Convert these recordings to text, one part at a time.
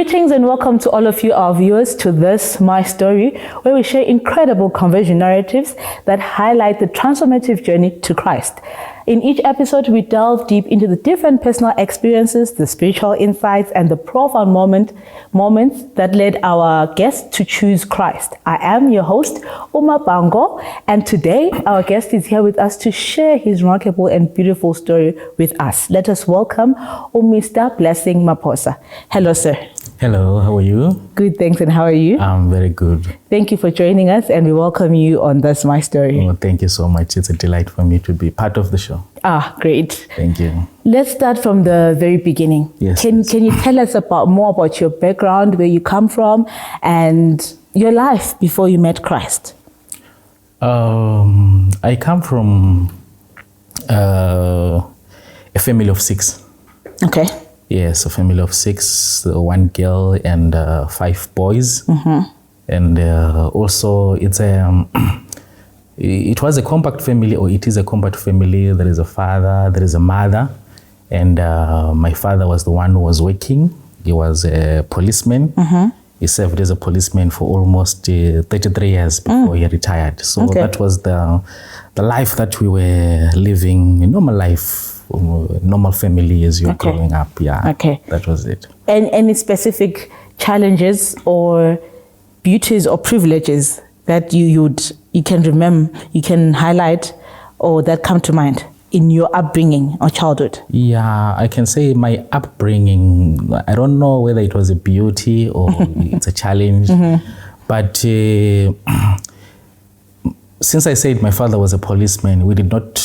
Greetings and welcome to all of you, our viewers, to this My Story, where we share incredible conversion narratives that highlight the transformative journey to Christ. In each episode, we delve deep into the different personal experiences, the spiritual insights, and the profound moments that led our guests to choose Christ. I am your host, Uma Bango, and today our guest is here with us to share his remarkable and beautiful story with us. Let us welcome Mr. Blessing Maphosa. Hello, sir. Hello, how are you? Good, thanks. And how are you? I'm very good. Thank you for joining us, and we welcome you on That's My Story. Oh, thank you so much. It's a delight for me to be part of the show. Great. Thank you. Let's start from the very beginning. Yes. Can you tell us more about your background, where you come from, and your life before you met Christ? I come from a family of 6. Okay. Yes, a family of 6, 1 girl and 5 boys. Mm-hmm. And also it was a compact family, or it is a compact family. There is a father, there is a mother, and my father was the one who was working. He was a policeman. Mm-hmm. He served as a policeman for almost 33 years before he retired. So that was the life that we were living, a normal life. Normal family as you're growing up. That was it. And any specific challenges or beauties or privileges that you can remember, you can highlight, or that come to mind in your upbringing or childhood? Yeah, I can say my upbringing, I don't know whether it was a beauty or it's a challenge, but since I said my father was a policeman, we did not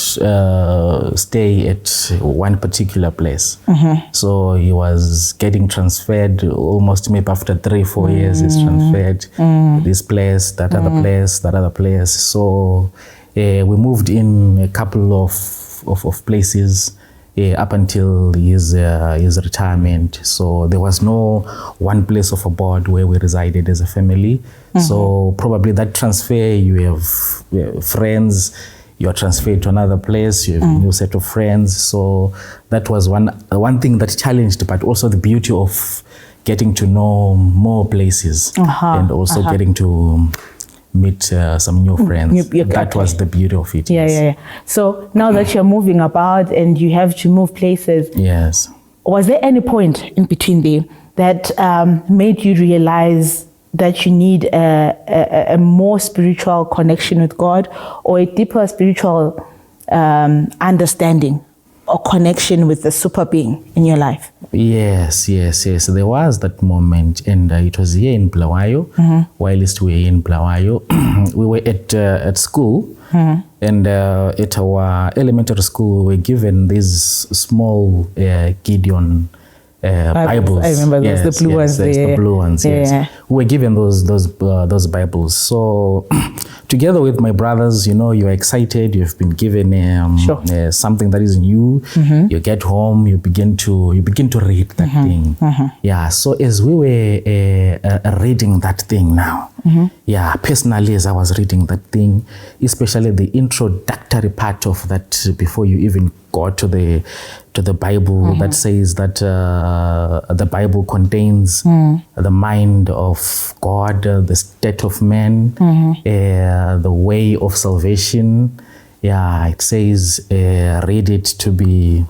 stay at one particular place. Mm-hmm. So he was getting transferred almost maybe after 3-4 years. He's transferred this place, that other place, that other place. So we moved in a couple of places up until his retirement. So there was no one place of abode where we resided as a family. Mm-hmm. So probably that transfer, you have friends, you are transferred to another place, you have a new set of friends. So that was one thing that challenged, but also the beauty of getting to know more places and also getting to meet some new friends. That was the beauty of it. Yeah. So now that you're moving about and you have to move places, yes, was there any point in between there that made you realize that you need a more spiritual connection with God, or a deeper spiritual understanding or connection with the super being in your life? Yes. There was that moment, and it was here in Bulawayo. Whilst we were in Bulawayo, we were at school, and at our elementary school, we were given these small Gideon Bibles. I remember those, the blue ones. The blue ones. Yes. We were given those Bibles. So together with my brothers, you are excited. You've been given something that is new. You get home, you begin to read that thing. Yeah. So as we were reading that thing now, personally, as I was reading that thing, especially the introductory part of that, before you even go to the Bible, that says that the Bible contains the mind of God, the state of man, the way of salvation. Yeah, it says, read it to be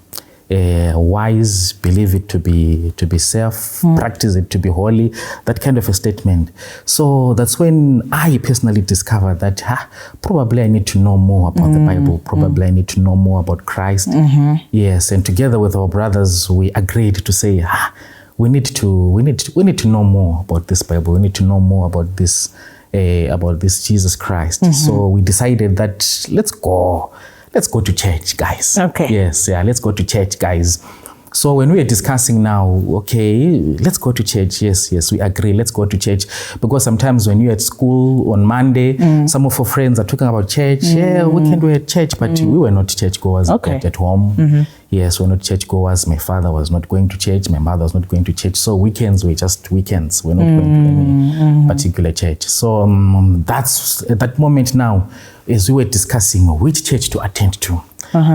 wise, believe it to be safe, practice it to be holy, that kind of a statement. So that's when I personally discovered that probably I need to know more about the Bible, probably I need to know more about Christ. Yes, and together with our brothers, we agreed to say, we need to know more about this Bible. We need to know more about this Jesus Christ. So we decided that let's go to church, guys. Okay. Yes, let's go to church, guys. So when we are discussing now, let's go to church. Yes, we agree. Let's go to church. Because sometimes when you're at school on Monday, some of our friends are talking about church. Yeah, we can do a church, but we were not churchgoers at home. Yes, we're not churchgoers. My father was not going to church. My mother was not going to church. So weekends were just weekends. We're not going to any particular church. So that's at that moment now, as we were discussing which church to attend to.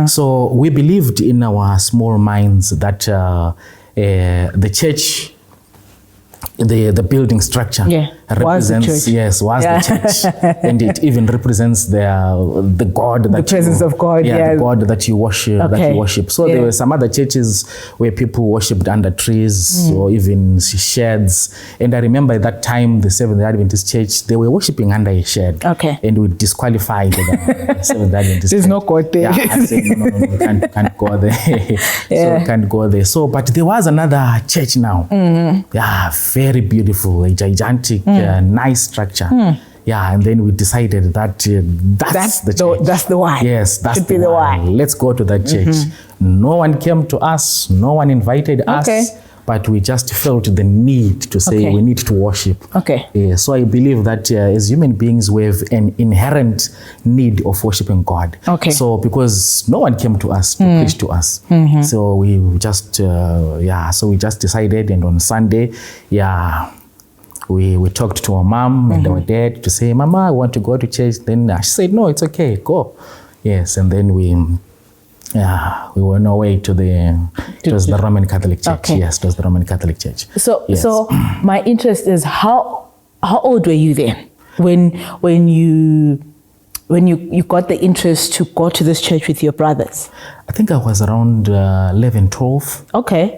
So we believed in our small minds that the church the building structure represents was the church, and it even represents the God that the presence of God, the God that you worship. So there were some other churches where people worshipped under trees or even sheds. And I remember at that time the Seventh-day Adventist Church, they were worshiping under a shed, and we disqualified the Seventh-day Adventist. There's no God there. I said no, we can't go there. So we can't go there. So, but there was another church now. Very beautiful, a gigantic, nice structure. And then we decided that that's the church. That's the one. Yes, that should be the one. Let's go to that church. No one came to us. No one invited us. But we just felt the need to say we need to worship. So I believe that as human beings, we have an inherent need of worshiping God. So because no one came to us to preach to us, so we just so we just decided, and on Sunday, we talked to our mom and our dad to say, Mama, I want to go to church. Then she said, no, it's okay, go. Yes, and then we were on our way to it was the Roman Catholic Church. Yes, it was the Roman Catholic Church. So my interest is how old were you then when you got the interest to go to this church with your brothers? I think I was around 11, 12.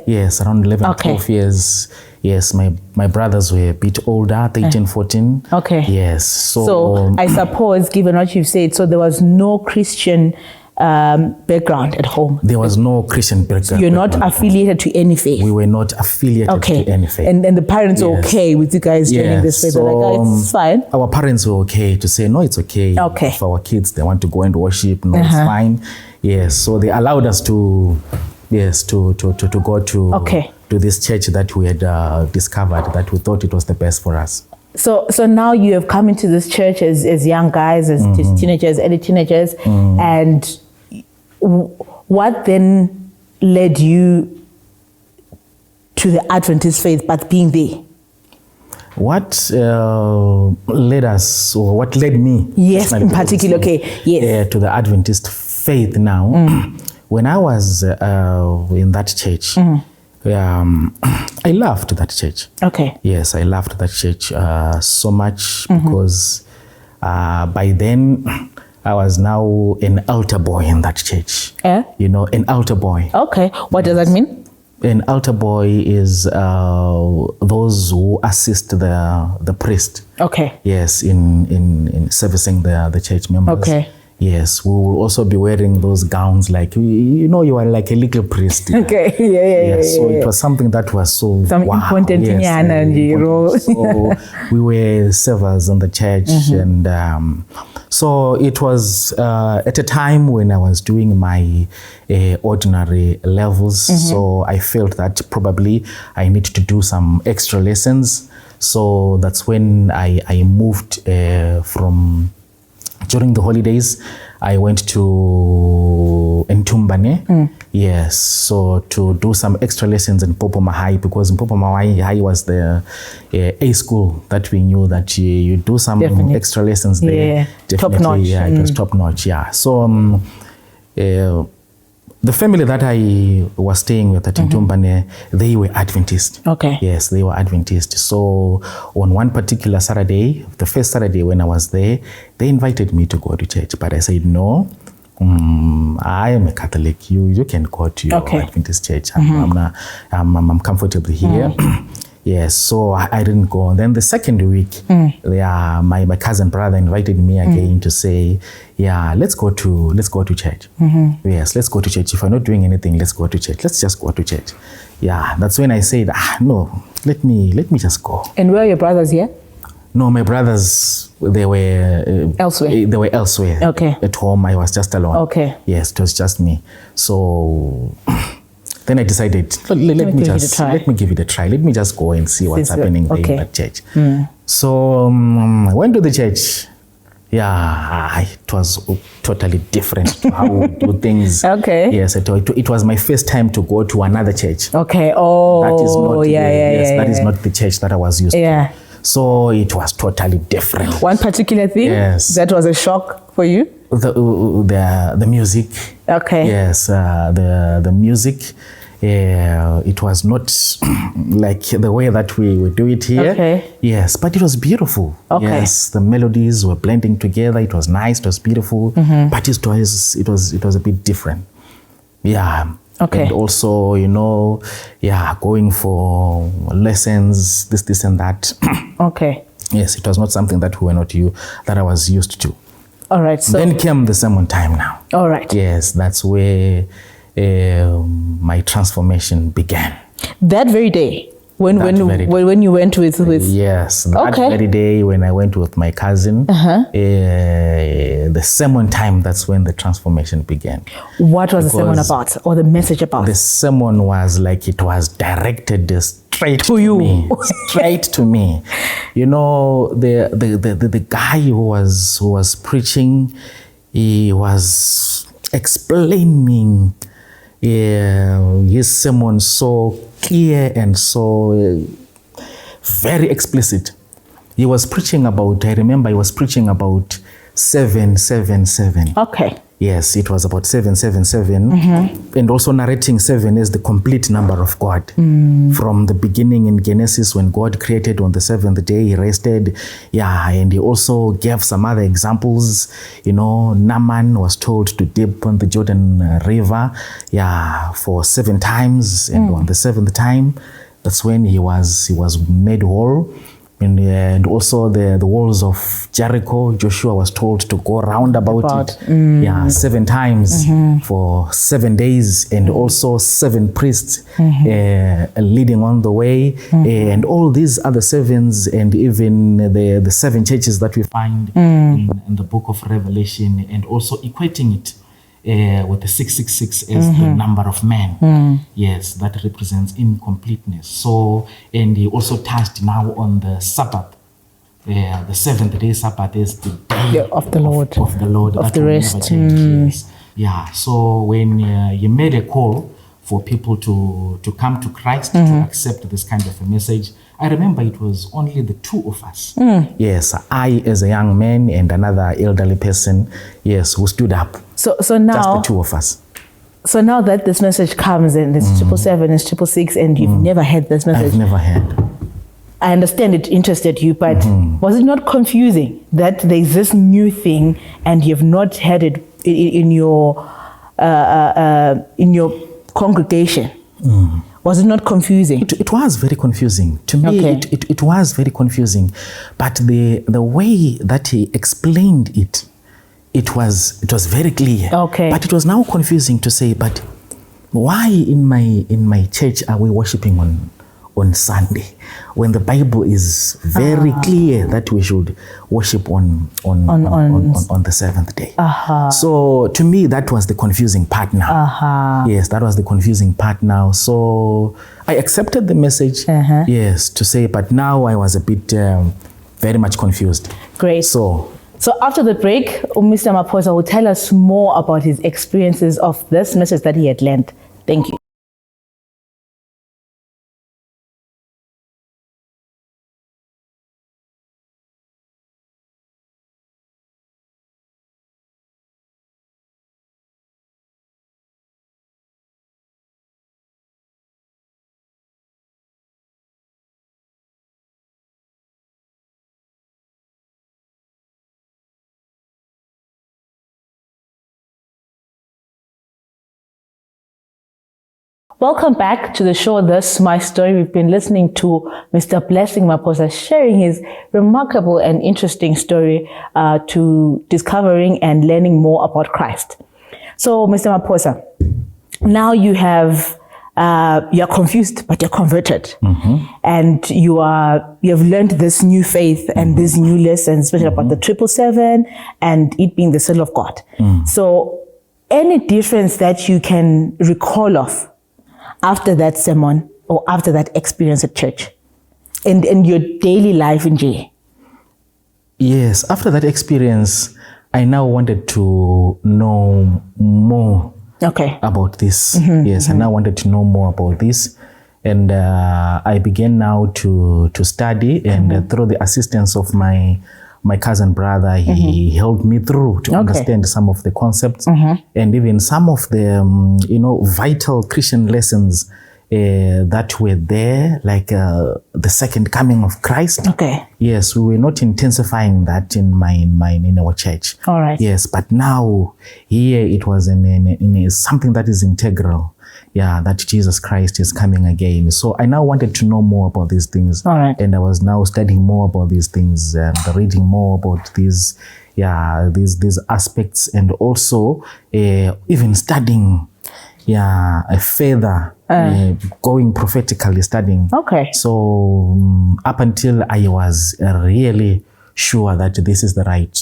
Yes, around 11, 12 years. Yes, my brothers were a bit older, 13, 14. Yes. So I suppose, given what you've said, so there was no Christian background at home. There was no Christian background. So you're not affiliated to any faith. We were not affiliated to any faith. And the parents were okay with you guys joining this faith? So, like, it's fine. Our parents were okay to say, no, it's okay. If our kids, they want to go and worship, no, it's fine. Yes, so they allowed us to go to this church that we had discovered, that we thought it was the best for us. So now you have come into this church as young guys, as teenagers, early teenagers, and what then led you to the Adventist faith, but being there? What led us, or what led me? Yes, in particular, to the Adventist faith now. When I was in that church, I loved that church. Yes, I loved that church so much because by then I was now an altar boy in that church. You know, an altar boy. What does that mean? An altar boy is those who assist the priest. Yes, in servicing the church members. Yes, we will also be wearing those gowns like, you are like a little priest. So it was something that was so important. So we were servers in the church, and so it was at a time when I was doing my ordinary levels. So I felt that probably I need to do some extra lessons. So that's when I moved from. During the holidays, I went to Ntumbane, yes, so to do some extra lessons in Popoma High, because in Popoma High was the A school that we knew that you do some extra lessons there. Top notch. It was top notch, So the family that I was staying with at Ntumbane, they were Adventist. Yes, they were Adventist. So on one particular Saturday, the first Saturday when I was there, they invited me to go to church. But I said, no, I am a Catholic. You can go to your Adventist church. I'm comfortable here. Yes, so I didn't go. And then the second week, my cousin brother invited me again to say, let's go to church. Yes, let's go to church. If I'm not doing anything, let's go to church. Let's just go to church. That's when I said, no, let me just go. And where are your brothers here? No, my brothers, they were elsewhere. They were elsewhere. At home, I was just alone. Yes, it was just me. So then I decided, let me give it a try. Let me just go and see what's happening there in that church. So I went to the church. It was totally different to how we do things. Yes, it was my first time to go to another church. That is not the church that I was used to. So it was totally different. One particular thing that was a shock for you? The music. Yes, the music. It was not like the way that we do it here. Okay. Yes, but it was beautiful. Okay. Yes, the melodies were blending together. It was nice. It was beautiful. But it was a bit different. Yeah. Okay. And also, going for lessons, this and that. Okay. Yes, it was not something that I was used to. All right. So then came the sermon time now. All right. Yes, that's where my transformation began. That very day, when you went with yes, that very day when I went with my cousin, the sermon time, that's when the transformation began. What was the sermon about, or the message about? The sermon was like it was directed straight to you, straight to me. The guy who was preaching, he was explaining his sermon so clear and so very explicit. He was preaching about, I remember he was preaching about 777. Okay. Yes, it was about 777, and also narrating 7 as the complete number of God. From the beginning in Genesis, when God created on the 7th day, he rested. Yeah, and he also gave some other examples. Naaman was told to dip on the Jordan River, for 7 times, and on the 7th time, that's when he was made whole. And also the walls of Jericho, Joshua was told to go round about it. 7 times for 7 days, and also 7 priests leading on the way, and all these other 7s, and even the 7 churches that we find in the book of Revelation, and also equating it with the 666 as the number of men. Yes, that represents incompleteness. So, and he also touched now on the Sabbath. The 7th day Sabbath is the day of the Lord. Of the Lord. Of the rest. Yes. Yeah, so when you made a call for people to come to Christ, to accept this kind of a message, I remember it was only the 2 of us. Yes, I as a young man and another elderly person, yes, who stood up. So now, just the 2 of us. So now that this message comes, and it's 777, it's 666, and you've never had this message. I've never had. I understand it interested you, but was it not confusing that there's this new thing and you've not had it in your congregation? Was it not confusing? It was very confusing. To me, it was very confusing. But the way that he explained it, it was very clear. Okay. But it was now confusing to say, but why in my church are we worshiping on Sunday when the Bible is very clear that we should worship on the 7th day? So to me, that was the confusing part now. Yes, that was the confusing part now. So I accepted the message, yes, to say, but now I was a bit very much confused. Great. So after the break, Mr. Maphosa will tell us more about his experiences of this message that he had learned. Thank you. Welcome back to the show This My Story. We've been listening to Mr. Blessing Maphosa sharing his remarkable and interesting story to discovering and learning more about Christ. So, Mr. Maphosa, now you are confused, but you're converted, and you have learned this new faith and these new lessons, especially about the 777 and it being the seal of God. So, any difference that you can recall of after that sermon or after that experience at church and your daily life in J? Yes, after that experience, I now wanted to know more about this. I now wanted to know more about this. And I began now to study, and through the assistance of my my cousin brother, he helped me through to understand some of the concepts and even some of the, vital Christian lessons that were there, like the second coming of Christ. Okay. Yes, we were not intensifying that in our church. All right. Yes, but now here it was in something that is integral. Yeah, that Jesus Christ is coming again. So I now wanted to know more about these things. All right. And I was now studying more about these things and reading more about these aspects, and also even studying further, going prophetically studying. Okay. So up until I was really sure that this is the right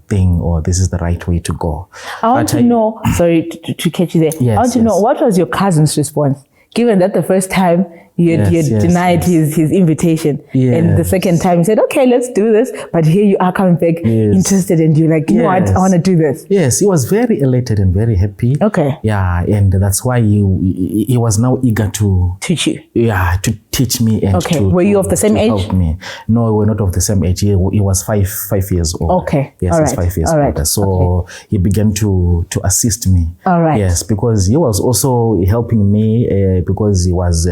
thing, or this is the right way to go. I want to know, sorry to catch you there. Yes, I want to know, what was your cousin's response? Given that the first time you denied his invitation, and the second time you said, okay, let's do this, but here you are coming back interested, and you're like, you know what, I want to do this. Yes, he was very elated and very happy. Okay. Yeah, and that's why he was now eager to teach you. Yeah, to teach me and were you of the same age? Help me. No, we were not of the same age. He was five years old. Okay. Yes, all right. He's 5 years all right. older. So he began to assist me. All right. Yes, because he was also helping me because he was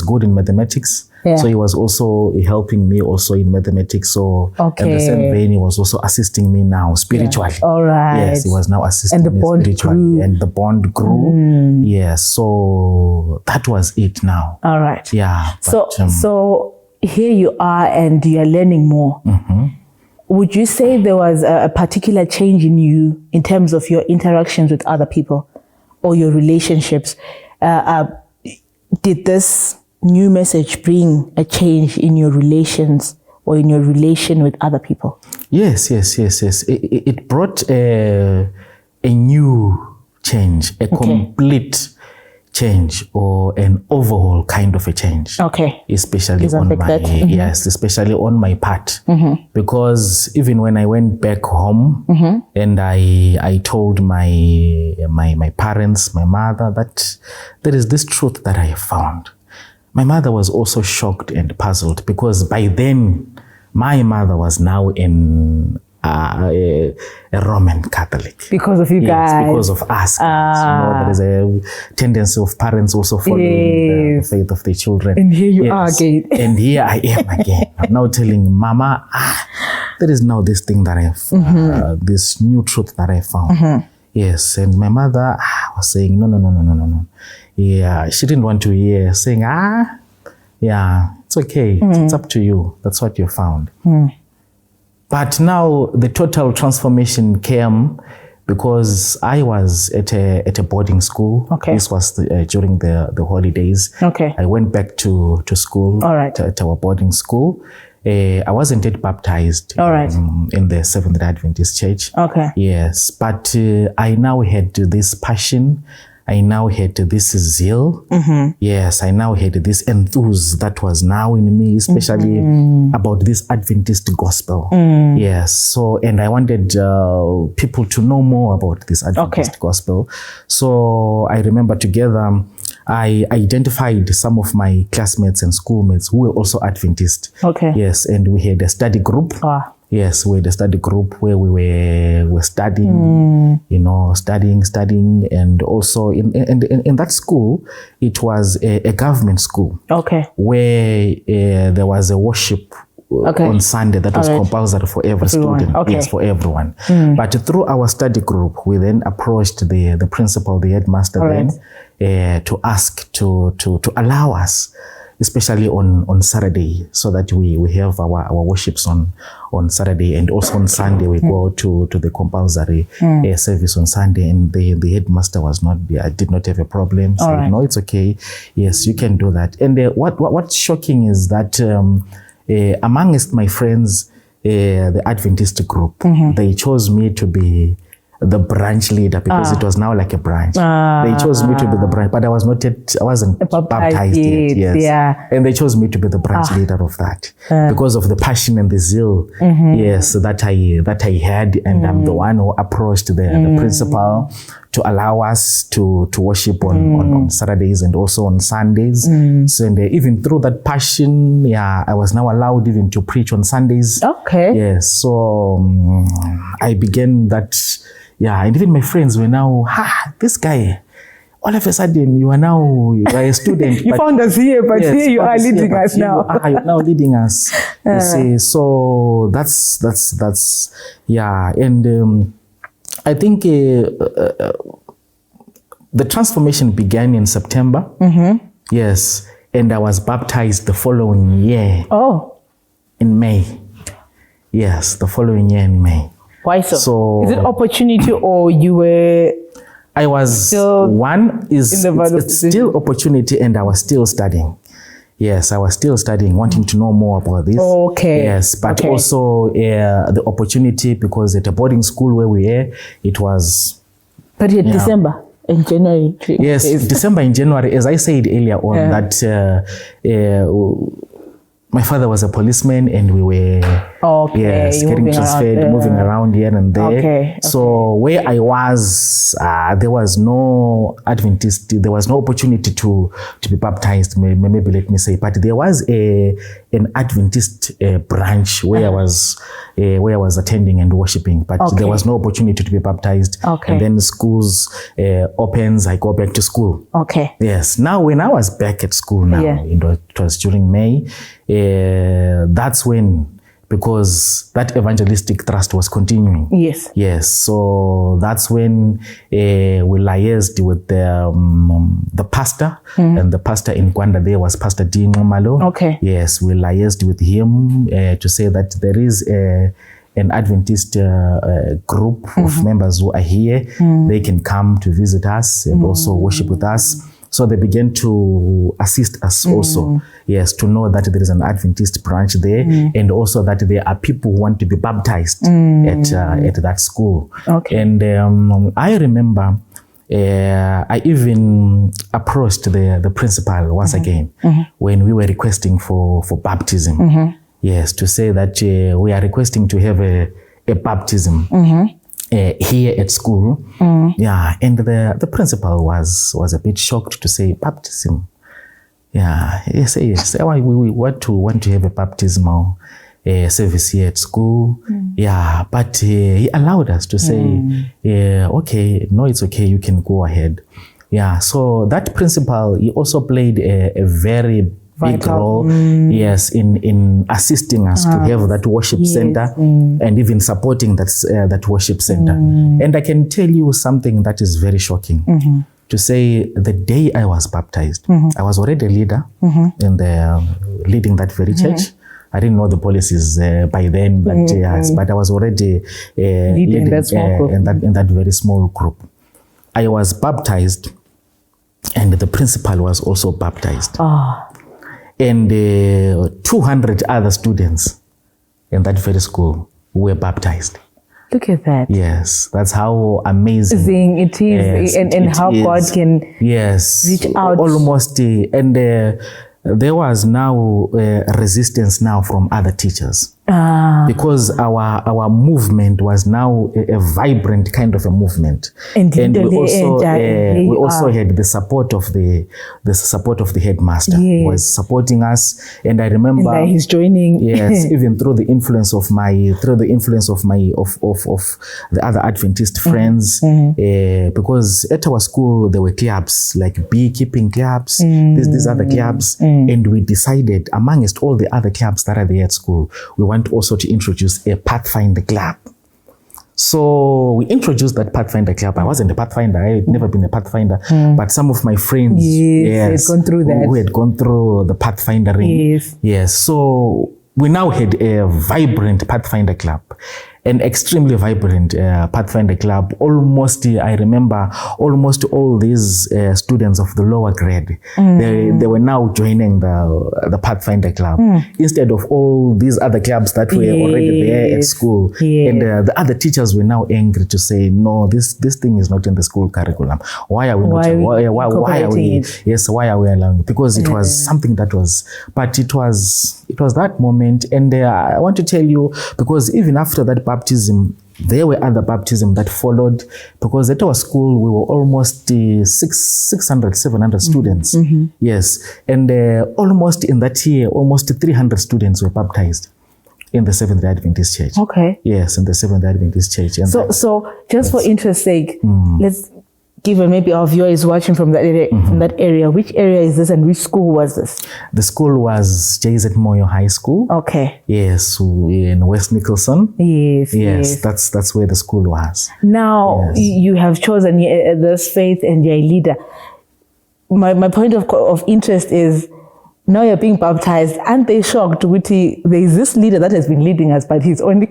good in mathematics. Yeah. So he was also helping me also in mathematics. So in the same vein, he was also assisting me now spiritually. Yeah. All right. Yes, he was now assisting me spiritually. And the bond grew. Yes, so that was it now. All right. Yeah. But, so here you are and you are learning more. Would you say there was a particular change in you in terms of your interactions with other people or your relationships? Did this new message bring a change in your relations or in your relation with other people? Yes. It brought a new change, a complete change, or an overhaul kind of a change. Okay. Especially especially on my part. Because even when I went back home and I told my parents, my mother, that there is this truth that I have found. My mother was also shocked and puzzled, because by then my mother was now a Roman Catholic. Because of you guys. Because of us. There is a tendency of parents also following the faith of their children. And here you are again. And here I am again. I'm now telling Mama, there is now this thing that I have, this new truth that I found. Yes, and my mother was saying, no. Yeah, she didn't want to hear, saying, it's okay. It's up to you. That's what you found. But now the total transformation came because I was at a boarding school. Okay. This was during the holidays. Okay. I went back to school. All right. At our boarding school. I wasn't yet baptized. All right. In the Seventh-day Adventist Church. Okay. Yes, but I now had this passion. I now had this zeal. Yes, I now had this enthuse that was now in me, especially about this Adventist gospel. Yes, so, and I wanted people to know more about this Adventist gospel. So I remember together, I identified some of my classmates and schoolmates who were also Adventist. Okay. Yes, and we had a study group. Yes, we had a study group where we were studying, studying, and also in that school, it was a government school. Okay. Where there was a worship on Sunday that was compulsory for every student. Okay. Yes, for everyone. But through our study group, we then approached the principal, the headmaster to ask to allow us, especially on Saturday, so that we have our worships on Saturday, and also on Sunday we go to the compulsory service on Sunday. And the headmaster did not have a problem. Said, no, it's okay. Yes, you can do that. And what's shocking is that amongst my friends, the Adventist group, they chose me to be the branch leader, because it was now like a branch. They chose me to be the branch, but I wasn't baptized yet. Yes. Yeah. And they chose me to be the branch leader of that because of the passion and the zeal, yes, that I had, and I'm the one who approached the principal allow us to worship on Saturdays and also on Sundays. So, and even through that passion, I was now allowed even to preach on Sundays. Okay. Yes. So I began that. And even my friends were now, this guy. All of a sudden, you are a student. You found us here, but here you are leading us now. You're now leading us. You see, so that's and I think the transformation began in September. Yes, and I was baptized the following year. Oh, in May. Yes, the following year in May. Why so? So is it opportunity or you were? I was it's still opportunity, and I was still studying. Yes, I was still studying, wanting to know more about this. Okay. Yes, but also the opportunity, because at a boarding school where we were, it was. But in December, in January. Yes, December and January, as I said earlier on, that my father was a policeman, and we were getting transferred, moving around here and there. So where I was, there was no Adventist, there was no opportunity to be baptized, maybe let me say, but there was an Adventist branch where I was attending and worshiping, but there was no opportunity to be baptized. And then schools opens, I go back to school. Yes. Now when I was back at school now, it was during May. That's when, because that evangelistic thrust was continuing. Yes. So that's when we liaised with the pastor, and the pastor in Gwanda there was Pastor D. Ngomalo. Yes, we liaised with him to say that there is an Adventist group of members who are here. They can come to visit us and also worship with us. So they began to assist us also, yes, to know that there is an Adventist branch there, and also that there are people who want to be baptized at that school. And I remember I even approached the principal once again when we were requesting for baptism. Yes, to say that we are requesting to have a baptism. Here at school, and the principal was a bit shocked to say baptism. Yes. We want to have a baptismal service here at school. But he allowed us to say, okay, no, it's okay, you can go ahead. So that principal, he also played a very big role, yes, in assisting us to have that worship center, and even supporting that worship center. And I can tell you something that is very shocking. To say, the day I was baptized, I was already a leader in leading that very church. I didn't know the policies by then, but I was already leading that small group. In that very small group. I was baptized, and the principal was also baptized. And 200 other students in that very school were baptized. Look at that. Yes, that's how amazing it is, and how God can reach out. Almost, and there was now resistance now from other teachers. Because our movement was now a vibrant kind of a movement, and we also had the support of the headmaster, who was supporting us. And I remember, and he's joining. Yes, even through the influence of the other Adventist friends, because at our school there were clubs like beekeeping clubs, these other clubs, and we decided amongst all the other clubs that are there at school, we want also to introduce a Pathfinder club. So we introduced that Pathfinder club. I wasn't a Pathfinder. I had never been a Pathfinder. But some of my friends had gone through that. Who had gone through the Pathfindering. Yes. So we now had a vibrant Pathfinder club. An extremely vibrant Pathfinder club. Almost, I remember, almost all these students of the lower grade, they were now joining the Pathfinder club instead of all these other clubs that were already there at school. And the other teachers were now angry to say, no, this thing is not in the school curriculum. Why are we not? Why are we? Yes, why are we allowing it? Because it was something that was, but it was that moment. And I want to tell you, because even after that baptism, There were other baptisms that followed, because at our school we were almost 600, 700 students. Yes, and almost in that year, almost 300 students were baptized in the Seventh-day Adventist Church. Okay. Yes, in the Seventh-day Adventist Church. And so just for interest's sake, let's give maybe our viewer is watching from that area. From that area, which area is this, and which school was this? The school was JZ Moyo High School. Okay. Yes, in West Nicholson. Yes. That's where the school was. Now you have chosen this faith, and you're a leader. My point of interest is, now you're being baptized. Aren't they shocked? There is this leader that has been leading us, but he's only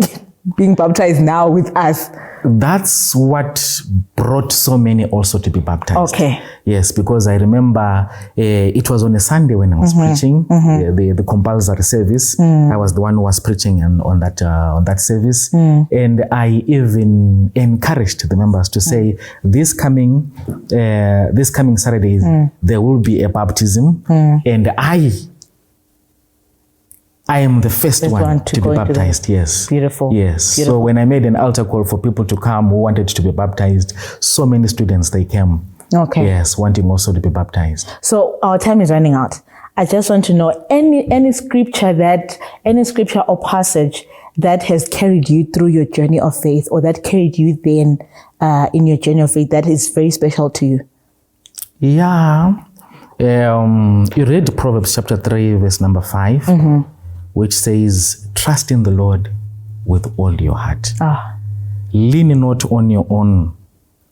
being baptized now with us. That's what brought so many also to be baptized. Okay. Yes, because I remember it was on a Sunday when I was preaching, the compulsory service. I was the one who was preaching on that service, and I even encouraged the members to say, this coming Saturday there will be a baptism, and I am the first one to be baptized. Yes. Beautiful. Yes. Beautiful. So when I made an altar call for people to come who wanted to be baptized, so many students, they came. Okay. Yes, wanting also to be baptized. So our time is running out. I just want to know any scripture or passage that has carried you through your journey of faith, or that carried you then in your journey of faith, that is very special to you. Yeah. You read Proverbs chapter 3, verse number 5. Which says, trust in the Lord with all your heart. Lean not on your own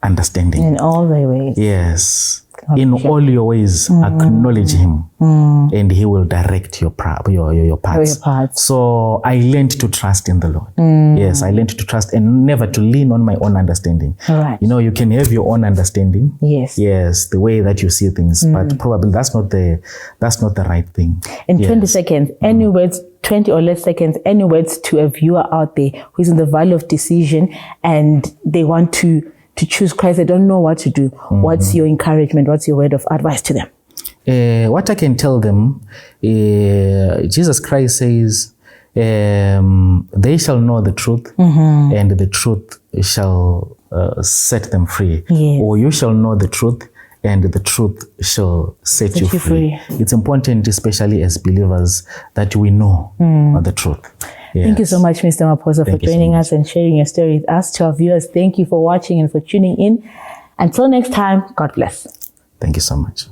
understanding. In all thy ways. Yes. In all your ways, acknowledge him, and he will direct your paths. So I learned to trust in the Lord. Yes, I learned to trust and never to lean on my own understanding. All right. You know, you can have your own understanding. Yes. Yes, the way that you see things, but probably that's not the right thing. In 20 seconds, any words, 20 or less seconds, any words to a viewer out there who's in the valley of decision and they want to choose Christ, they don't know what to do. What's your encouragement? What's your word of advice to them? What I can tell them, Jesus Christ says, they shall know the truth, and the truth shall set them free. Yes. Or you shall know the truth, and the truth shall set you free. It's important, especially as believers, that we know the truth. Yes. Thank you so much, Mr. Maphosa, for joining us and sharing your story with us. To our viewers, thank you for watching and for tuning in. Until next time, God bless. Thank you so much.